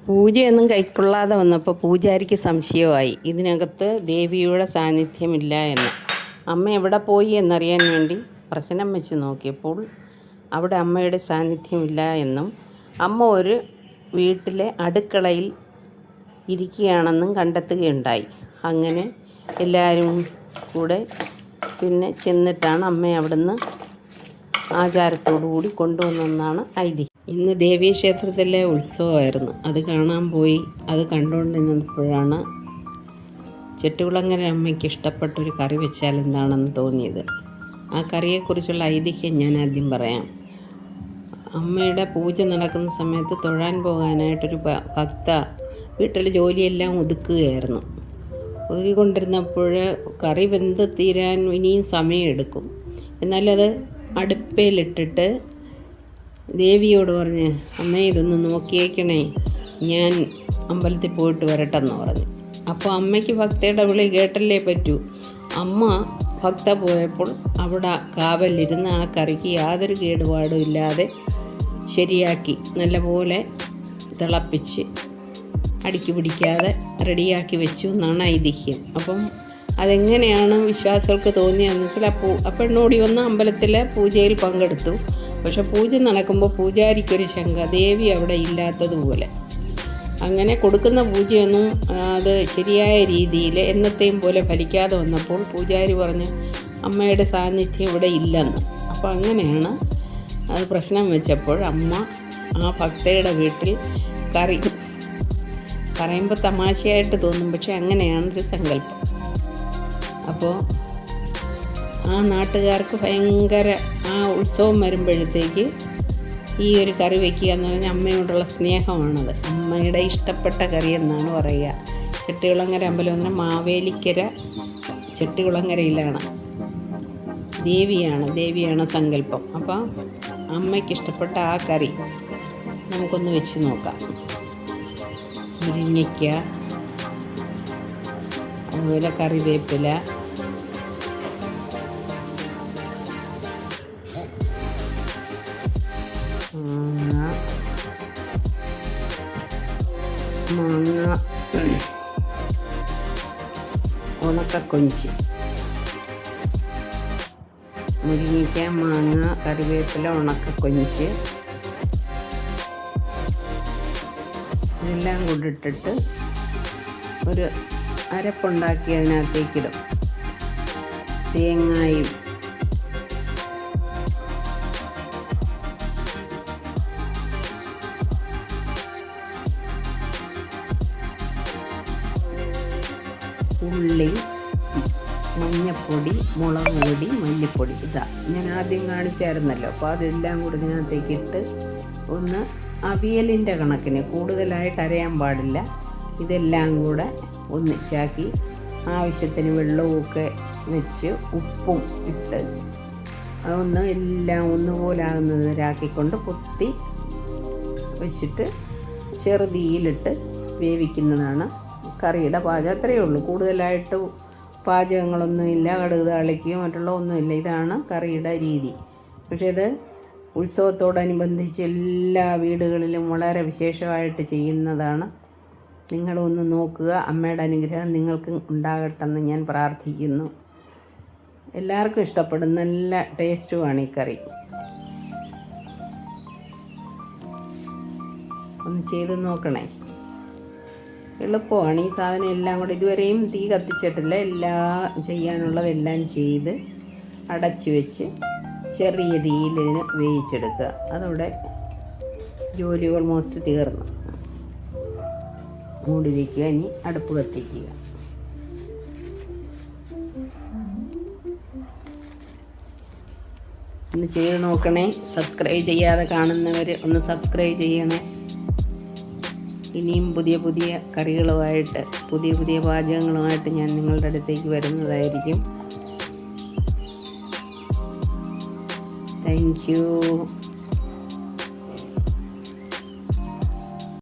പൂജയൊന്നും കൈക്കൊള്ളാതെ വന്നപ്പോൾ പൂജാരിക്ക് സംശയമായി ഇതിനകത്ത് ദേവിയുടെ സാന്നിധ്യമില്ല എന്ന്. അമ്മ എവിടെ പോയി എന്നറിയാൻ വേണ്ടി പ്രശ്നം വെച്ച് നോക്കിയപ്പോൾ അവിടെ അമ്മയുടെ സാന്നിധ്യമില്ല എന്നും അമ്മ ഒരു വീട്ടിലെ അടുക്കളയിൽ ഇരിക്കുകയാണെന്നും കണ്ടെത്തുകയുണ്ടായി. അങ്ങനെ എല്ലാവരും കൂടെ പിന്നെ ചെന്നിട്ടാണ് അമ്മയെ അവിടുന്ന് ആചാരത്തോടു കൂടി കൊണ്ടുവന്നെന്നാണ് ഐതിഹ്യം. ഇന്ന് ദേവീക്ഷേത്രത്തിലെ ഉത്സവമായിരുന്നു. അത് കാണാൻ പോയി. അത് കണ്ടുകൊണ്ടിരുന്നപ്പോഴാണ് ചെട്ടികുളങ്ങര അമ്മയ്ക്ക് ഇഷ്ടപ്പെട്ടൊരു കറി വെച്ചാൽ എന്താണെന്ന് തോന്നിയത്. ആ കറിയെക്കുറിച്ചുള്ള ഐതിഹ്യം ഞാൻ ആദ്യം പറയാം. അമ്മയുടെ പൂജ നടക്കുന്ന സമയത്ത് തൊഴാൻ പോകാനായിട്ടൊരു ഭക്ത വീട്ടിൽ ജോലിയെല്ലാം ഒതുക്കുകയായിരുന്നു. ഒതുക്കിക്കൊണ്ടിരുന്നപ്പോൾ കറി വെന്ത് തീരാൻ ഇനിയും സമയമെടുക്കും. എന്നാലത് അടുപ്പയിലിട്ടിട്ട് ദേവിയോട് പറഞ്ഞ്, അമ്മേ ഇതൊന്ന് നോക്കിയേക്കണേ, ഞാൻ അമ്പലത്തിൽ പോയിട്ട് വരട്ടെന്ന് പറഞ്ഞു. അപ്പോൾ അമ്മയ്ക്ക് ഭക്തയുടെ വിളി കേട്ടല്ലേ പറ്റൂ. അമ്മ ഭക്ത പോയപ്പോൾ അവിടെ കാവലിരുന്ന് ആ കറിക്ക് യാതൊരു കേടുപാടും ഇല്ലാതെ ശരിയാക്കി നല്ലപോലെ തിളപ്പിച്ച് അടുക്കി പിടിക്കാതെ റെഡിയാക്കി വെച്ചു എന്നാണ് ഐതിഹ്യം. അപ്പം അതെങ്ങനെയാണ് വിശ്വാസികൾക്ക് തോന്നിയതെന്ന് വെച്ചാൽ ആ പെണ്ണോടി വന്ന് അമ്പലത്തിലെ പൂജയിൽ പങ്കെടുത്തു. പക്ഷെ പൂജ നടക്കുമ്പോൾ പൂജാരിക്കൊരു ശങ്ക, ദേവി അവിടെ ഇല്ലാത്തതുപോലെ. അങ്ങനെ കൊടുക്കുന്ന പൂജയൊന്നും അത് ശരിയായ രീതിയിൽ എന്നത്തെയും പോലെ ഫലിക്കാതെ വന്നപ്പോൾ പൂജാരി പറഞ്ഞു അമ്മയുടെ സാന്നിധ്യം ഇവിടെ ഇല്ലെന്ന്. അപ്പോൾ അങ്ങനെയാണ് അത് പ്രശ്നം വെച്ചപ്പോൾ അമ്മ ആ ഭക്തയുടെ വീട്ടിൽ കറി, പറയുമ്പോൾ തമാശയായിട്ട് തോന്നും, പക്ഷെ അങ്ങനെയാണൊരു സങ്കല്പം. അപ്പോൾ ആ നാട്ടുകാർക്ക് ഭയങ്കര ആ ഉത്സവം വരുമ്പോഴത്തേക്ക് ഈ ഒരു കറി വയ്ക്കുക എന്ന് പറഞ്ഞാൽ അമ്മയോടുള്ള സ്നേഹമാണത്. അമ്മയുടെ ഇഷ്ടപ്പെട്ട കറി എന്നാണ് പറയുക. ചെട്ടികുളങ്ങര അമ്പലം എന്ന് പറഞ്ഞാൽ മാവേലിക്കര ചെട്ടികുളങ്ങരയിലാണ്. ദേവിയാണ് സങ്കല്പം. അപ്പോൾ അമ്മയ്ക്കിഷ്ടപ്പെട്ട ആ കറി നമുക്കൊന്ന് വെച്ച് നോക്കാം. മുരിങ്ങയ്ക്ക, അതുപോലെ കറിവേപ്പില, മാങ്ങ, ഉണക്കക്കൊഞ്ച്, മുരിങ്ങയ്ക്ക, മാങ്ങ, കറിവേപ്പില, ഉണക്കക്കൊഞ്ച് ഇതെല്ലാം കൊണ്ടിട്ടിട്ട് ഒരു അരപ്പുണ്ടാക്കി അതിനകത്തേക്കിടും. തേങ്ങായും ഉള്ളി, മഞ്ഞപ്പൊടി, മുളക് പൊടി, മല്ലിപ്പൊടി, ഇതാ ഞാൻ ആദ്യം കാണിച്ചായിരുന്നല്ലോ. അപ്പോൾ അതെല്ലാം കൂടി ഇതിനകത്തേക്ക് ഇട്ട് ഒന്ന് അവിയലിൻ്റെ കണക്കിന് കൂടുതലായിട്ട് അരയാൻ പാടില്ല. ഇതെല്ലാം കൂടെ ഒന്നിച്ചാക്കി ആവശ്യത്തിന് വെള്ളവുമൊക്കെ വെച്ച് ഉപ്പും ഇട്ട് അതൊന്ന് എല്ലാം ഒന്നുപോലാകുന്നതിലാക്കിക്കൊണ്ട് പൊത്തി വെച്ചിട്ട് ചെറുതീയിലിട്ട് വേവിക്കുന്നതാണ് കറിയുടെ പാചകം. അത്രയേ ഉള്ളൂ. കൂടുതലായിട്ട് പാചകങ്ങളൊന്നുമില്ല, കടുക് താളിക്കുകയോ മറ്റുള്ള ഒന്നുമില്ല. ഇതാണ് കറിയുടെ രീതി. പക്ഷേ ഇത് ഉത്സവത്തോടനുബന്ധിച്ച് എല്ലാ വീടുകളിലും വളരെ വിശേഷമായിട്ട് ചെയ്യുന്നതാണ്. നിങ്ങളൊന്ന് നോക്കുക. അമ്മയുടെ അനുഗ്രഹം നിങ്ങൾക്ക് ഉണ്ടാകട്ടെന്ന് ഞാൻ പ്രാർത്ഥിക്കുന്നു. എല്ലാവർക്കും ഇഷ്ടപ്പെടും. നല്ല ടേസ്റ്റുമാണ് ഈ കറി. ഒന്ന് ചെയ്ത് നോക്കണേ. എളുപ്പമാണ്. ഈ സാധനം എല്ലാം കൂടെ ഇതുവരെയും തീ കത്തിച്ചിട്ടില്ല. ചെയ്യാനുള്ളതെല്ലാം ചെയ്ത് അടച്ചു വെച്ച് ചെറിയ തീയിൽ ഇതിന് വേവിച്ചെടുക്കുക. അതോടെ ജോലി ഓൾമോസ്റ്റ് തീർന്നു. മൂടി വയ്ക്കുക. ഇനി അടുപ്പ് കത്തിക്കുക. ഒന്ന് ചെയ്ത് നോക്കണേ. സബ്സ്ക്രൈബ് ചെയ്യാതെ കാണുന്നവർ ഒന്ന് സബ്സ്ക്രൈബ് ചെയ്യണേ. ഇനിയും പുതിയ പുതിയ കറികളുമായിട്ട് പുതിയ പാചകങ്ങളുമായിട്ട് ഞാൻ നിങ്ങളുടെ അടുത്തേക്ക് വരുന്നതായിരിക്കും. Thank you.